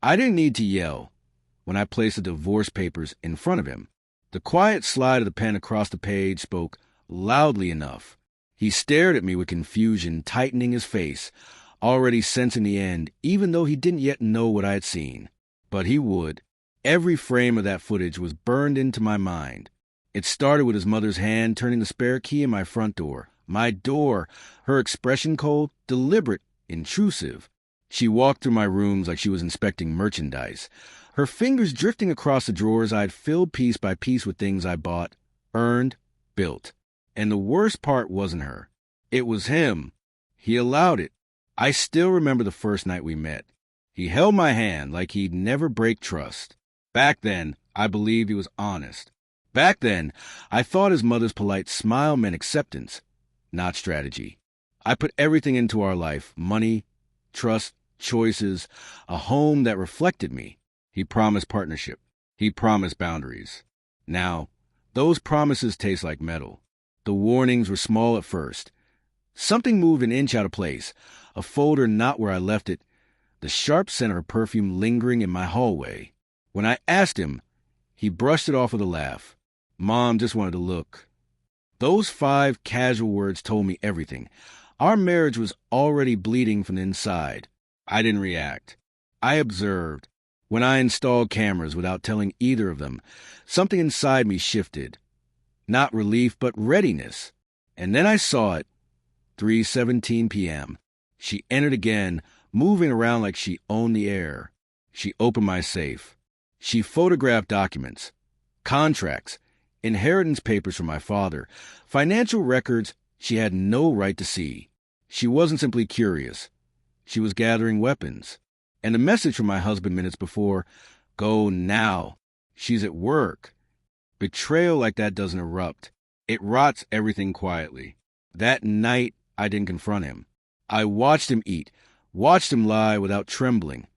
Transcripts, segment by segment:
I didn't need to yell when I placed the divorce papers in front of him. The quiet slide of the pen across the page spoke loudly enough. He stared at me with confusion tightening his face, already sensing the end, even though he didn't yet know what I had seen. But he would. Every frame of that footage was burned into my mind. It started with his mother's hand turning the spare key in my front door. My door, her expression cold, deliberate, intrusive. She walked through my rooms like she was inspecting merchandise, her fingers drifting across the drawers I'd filled piece by piece with things I bought, earned, built. And the worst part wasn't her. It was him. He allowed it. I still remember the first night we met. He held my hand like he'd never break trust. Back then, I believed he was honest. Back then, I thought his mother's polite smile meant acceptance, not strategy. I put everything into our life, money, trust, choices, a home that reflected me. He promised partnership. He promised boundaries. Now, those promises taste like metal. The warnings were small at first. Something moved an inch out of place, a folder not where I left it, the sharp scent of her perfume lingering in my hallway. When I asked him, he brushed it off with a laugh. Mom just wanted to look. Those 5 casual words told me everything. Our marriage was already bleeding from the inside. I didn't react. I observed. When I installed cameras without telling either of them, something inside me shifted. Not relief, but readiness. And then I saw it. 3:17 p.m. She entered again, moving around like she owned the air. She opened my safe. She photographed documents, contracts, inheritance papers from my father, financial records she had no right to see. She wasn't simply curious. She was gathering weapons. And the message from my husband minutes before, "Go now. She's at work." Betrayal like that doesn't erupt. It rots everything quietly. That night, I didn't confront him. I watched him eat, watched him lie without trembling,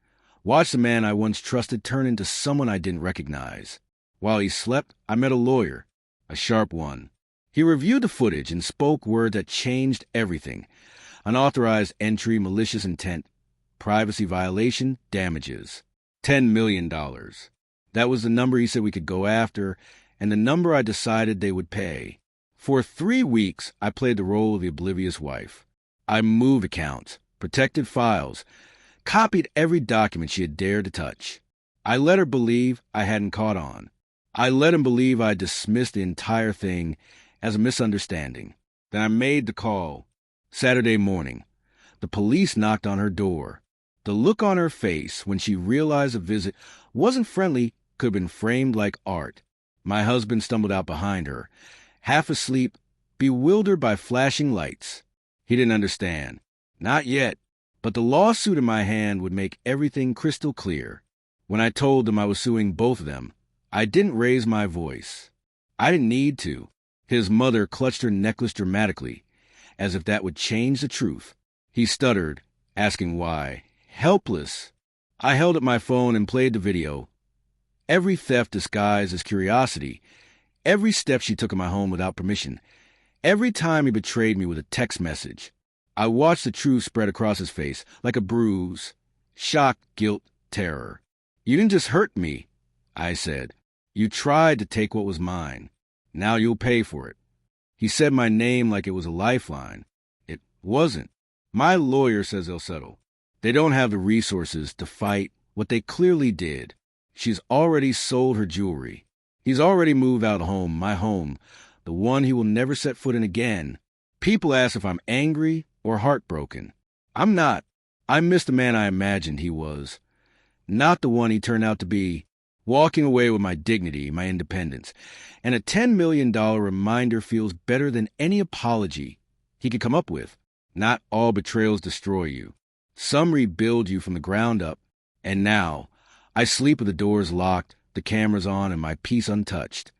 watched the man I once trusted turn into someone I didn't recognize. While he slept, I met a lawyer, a sharp one. He reviewed the footage and spoke words that changed everything. Unauthorized entry, malicious intent, privacy violation, damages. $10 million. That was the number he said we could go after, and the number I decided they would pay. For 3 weeks, I played the role of the oblivious wife. I moved accounts, protected files, copied every document she had dared to touch. I let her believe I hadn't caught on. I let him believe I dismissed the entire thing as a misunderstanding. Then I made the call. Saturday morning. The police knocked on her door. The look on her face when she realized the visit wasn't friendly could have been framed like art. My husband stumbled out behind her, half asleep, bewildered by flashing lights. He didn't understand. Not yet. But the lawsuit in my hand would make everything crystal clear. When I told them I was suing both of them, I didn't raise my voice. I didn't need to. His mother clutched her necklace dramatically, as if that would change the truth. He stuttered, asking why. Helpless. I held up my phone and played the video. Every theft disguised as curiosity. Every step she took in my home without permission. Every time he betrayed me with a text message. I watched the truth spread across his face, like a bruise. Shock, guilt, terror. "You didn't just hurt me," I said. "You tried to take what was mine. Now you'll pay for it." He said my name like it was a lifeline. It wasn't. My lawyer says they'll settle. They don't have the resources to fight what they clearly did. She's already sold her jewelry. He's already moved out of home, my home, the one he will never set foot in again. People ask if I'm angry or heartbroken. I'm not. I miss the man I imagined he was. Not the one he turned out to be. Walking away with my dignity, my independence. And a $10 million reminder feels better than any apology he could come up with. Not all betrayals destroy you. Some rebuild you from the ground up. And now, I sleep with the doors locked, the cameras on, and my peace untouched.